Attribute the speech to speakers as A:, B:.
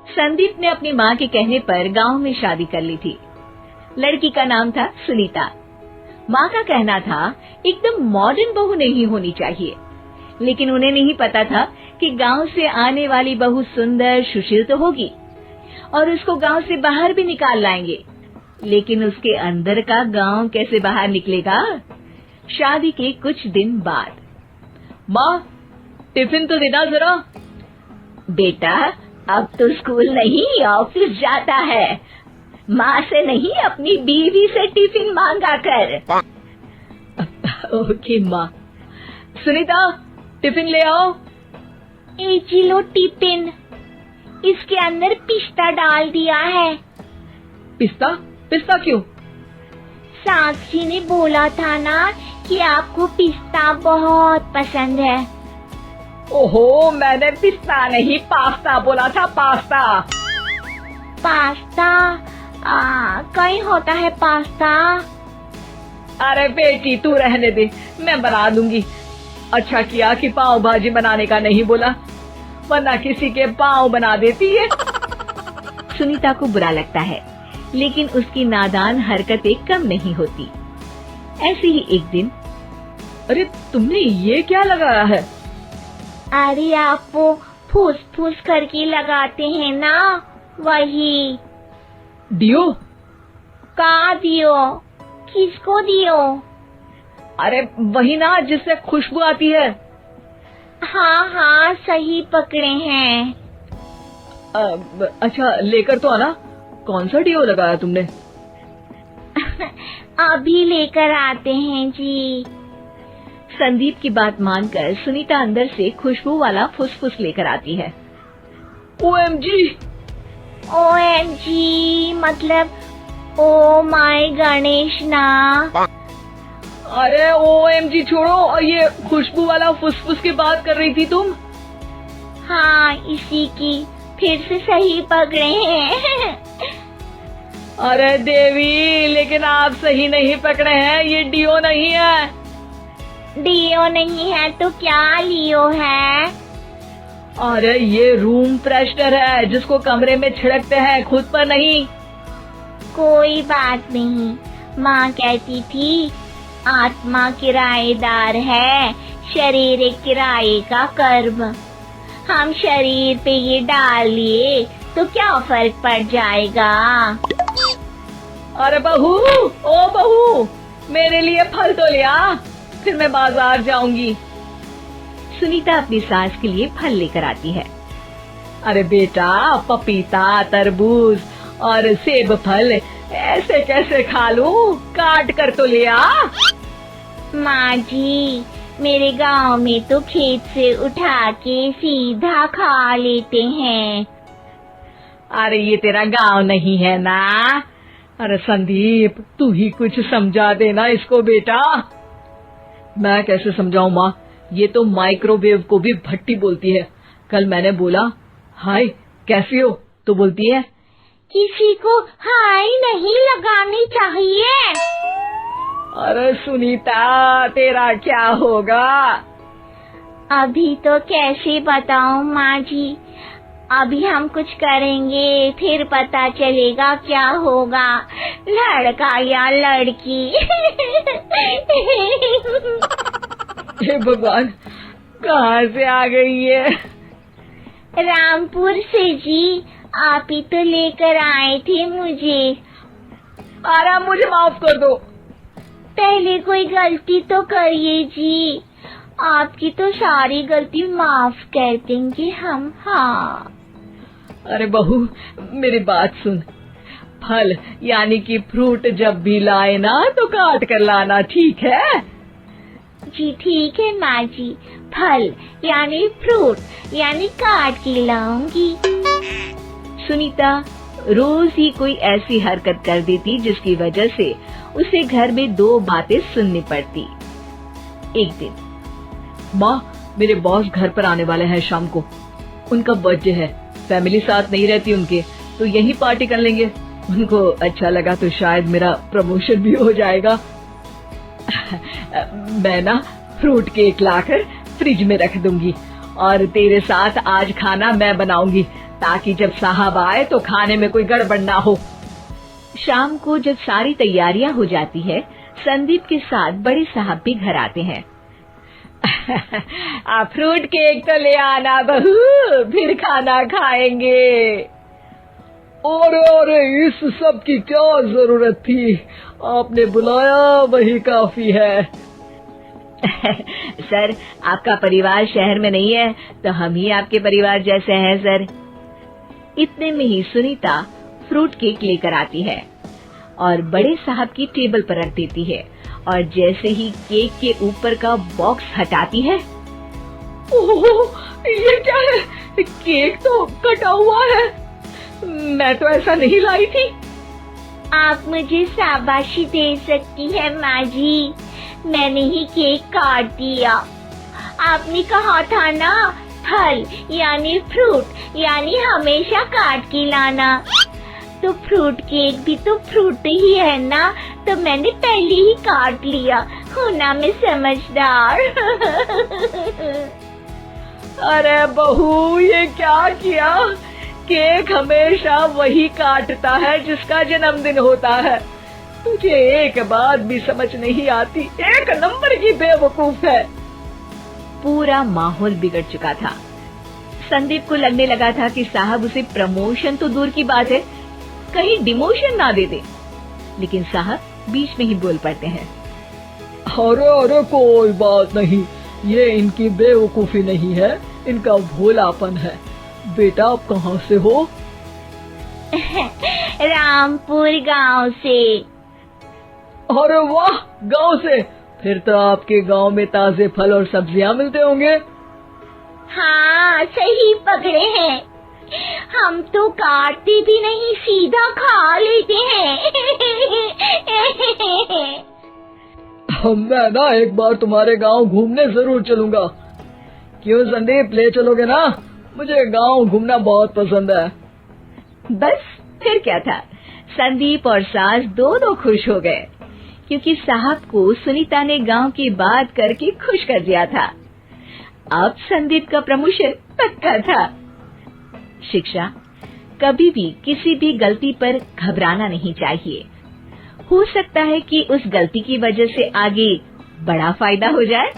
A: संदीप ने अपनी माँ के कहने पर गांव में शादी कर ली थी। लड़की का नाम था सुनीता। माँ का कहना था एकदम मॉडर्न बहू नहीं होनी चाहिए, लेकिन उन्हें नहीं पता था कि गांव से आने वाली बहू सुंदर सुशील तो होगी और उसको गांव से बाहर भी निकाल लाएंगे, लेकिन उसके अंदर का गांव कैसे बाहर निकलेगा। शादी के कुछ दिन बाद,
B: माँ टिफिन तो देना जरा।
A: बेटा अब तो स्कूल नहीं ऑफिस जाता है, माँ से नहीं अपनी बीवी से टिफिन मांगा कर।
B: ओके माँ। सुनीता टिफिन ले आओ।
C: एक किलो टिफिन, इसके अंदर पिस्ता डाल दिया है।
B: पिस्ता? पिस्ता क्यों?
C: साक्षी ने बोला था ना कि आपको पिस्ता बहुत पसंद है।
B: ओहो, मैंने पिस्ता नहीं पास्ता बोला था, पास्ता।
C: पास्ता? कहीं होता है पास्ता?
B: अरे बेटी तू रहने दे, मैं बना दूंगी। अच्छा किया कि पाव भाजी बनाने का नहीं बोला, वरना किसी के पाव बना देती है।
A: सुनीता को बुरा लगता है, लेकिन उसकी नादान हरकतें कम नहीं होती। ऐसे ही एक दिन,
B: अरे तुमने ये क्या लगाया है?
C: अरे आप वो फूस फूस करके लगाते हैं ना, वही।
B: डियो?
C: कहाँ दियो? किसको दियो?
B: अरे वही ना जिससे खुशबू आती है।
C: हाँ हाँ सही पकड़े हैं।
B: अच्छा लेकर तो आना। कौन सा डियो लगाया तुमने?
C: अभी लेकर आते हैं जी।
A: संदीप की बात मानकर सुनीता अंदर से खुशबू वाला फुसफुस लेकर आती है।
B: OMG!
C: OMG मतलब ओ माय गणेश ना।
B: अरे OMG छोड़ो, और ये खुशबू वाला फुसफुस की बात कर रही थी तुम?
C: हाँ इसी की, फिर से सही पकड़े हैं।
B: अरे देवी, लेकिन आप सही नहीं पकड़े हैं, ये डियो नहीं है।
C: डियो नहीं है तो क्या लियो है?
B: अरे ये रूम फ्रेशनर है, जिसको कमरे में छिड़कते हैं, खुद पर नहीं।
C: कोई बात नहीं, माँ कहती थी आत्मा किराएदार है, शरीर एक किराए का कर्म। हम शरीर पे ये डाल लिए तो क्या फर्क पड़ जाएगा।
B: अरे बहू, ओ बहू, मेरे लिए फल तो ले आ, फिर मैं बाजार जाऊंगी।
A: सुनीता अपनी सास के लिए फल लेकर आती है।
B: अरे बेटा, पपीता, तरबूज और सेब फल ऐसे कैसे खा लूं? काट कर तो ले आ।
C: माँ जी, मेरे गांव में तो खेत से उठा के सीधा खा लेते हैं।
B: अरे ये तेरा गांव नहीं है ना। अरे संदीप, तू ही कुछ समझा देना इसको बेटा। मैं कैसे समझाऊं माँ, ये तो माइक्रोवेव को भी भट्टी बोलती है। कल मैंने बोला हाय कैसी हो, तो बोलती है
C: किसी को हाय नहीं लगानी चाहिए।
B: अरे सुनीता, तेरा क्या होगा?
C: अभी तो कैसे बताऊं माँ जी, अभी हम कुछ करेंगे फिर पता चलेगा क्या होगा, लड़का या लड़की।
B: हे भगवान, कहाँ से आ गई है?
C: रामपुर से जी, आप ही तो लेकर आए थे मुझे।
B: अरे मुझे माफ कर दो।
C: पहले कोई गलती तो करिए जी, आपकी तो सारी गलती माफ कर देंगे हम। हाँ
B: अरे बहू, मेरी बात सुन। फल यानी कि फ्रूट जब भी लाए ना तो काट कर लाना, ठीक है?
C: जी ठीक है माँ जी, फल यानी फ्रूट यानी काट के लाऊंगी।
A: सुनीता रोज ही कोई ऐसी हरकत कर देती जिसकी वजह से उसे घर में दो बातें सुननी पड़ती। एक दिन,
B: माँ, मेरे बॉस घर पर आने वाले हैं शाम को। उनका बर्थडे है, फैमिली साथ नहीं रहती उनके, तो यही पार्टी कर लेंगे। उनको अच्छा लगा तो शायद मेरा प्रमोशन भी हो जाएगा। मैं ना फ्रूट केक लाकर फ्रिज में रख दूंगी और तेरे साथ आज खाना मैं बनाऊंगी। ताकि जब साहब आए तो खाने में कोई गड़बड़ ना हो।
A: शाम को जब सारी तैयारियां हो जाती है, संदीप के साथ बड़े साहब भी घर आते हैं।
B: आप फ्रूट केक तो ले आना बहू, फिर खाना खाएंगे। अरे इस सब की क्या जरूरत थी, आपने बुलाया वही काफी है।
A: सर, आपका परिवार शहर में नहीं है तो हम ही आपके परिवार जैसे हैं सर। इतने में ही सुनीता फ्रूट केक लेकर आती है और बड़े साहब की टेबल पर रख देती है, और जैसे ही केक के ऊपर का बॉक्स हटाती है,
B: ओह, ये क्या है? केक तो कटा हुआ है, मैं तो ऐसा नहीं लाई थी।
C: आप मुझे शाबाशी दे सकती है माँ जी, मैंने ही केक काट दिया। आपने कहा था ना, फल यानी फ्रूट यानी हमेशा काट के लाना, तो फ्रूट केक भी तो फ्रूट ही है ना, तो मैंने पहले ही काट लिया। हूँ ना मैं समझदार।
B: अरे बहू, ये क्या किया? केक हमेशा वही काटता है जिसका जन्मदिन होता है। तुझे एक बात भी समझ नहीं आती, एक नंबर की बेवकूफ है।
A: पूरा माहौल बिगड़ चुका था। संदीप को लगने लगा था कि साहब उसे प्रमोशन तो दूर की बात है, कहीं डिमोशन ना दे दे, लेकिन साहब बीच में ही बोल पड़ते हैं।
B: अरे कोई बात नहीं, ये इनकी बेवकूफी नहीं है, इनका भोलापन है। बेटा आप कहाँ से हो?
C: रामपुर गांव से।
B: अरे वाह, गांव से? फिर तो आपके गांव में ताजे फल और सब्जियां मिलते होंगे।
C: हाँ, सही पकड़े हैं, हम तो काटते भी नहीं, सीधा खा लेते हैं।
B: मैं ना एक बार तुम्हारे गांव घूमने जरूर चलूंगा। क्यों संदीप, ले चलोगे ना? मुझे गांव घूमना बहुत पसंद है।
A: बस फिर क्या था, संदीप और सास दोनों खुश हो गए, क्योंकि साहब को सुनीता ने गांव की बात करके खुश कर दिया था। अब संदीप का प्रमोशन पक्का था। शिक्षा, कभी भी किसी भी गलती पर घबराना नहीं चाहिए। हो सकता है कि उस गलती की वजह से आगे बड़ा फायदा हो जाए।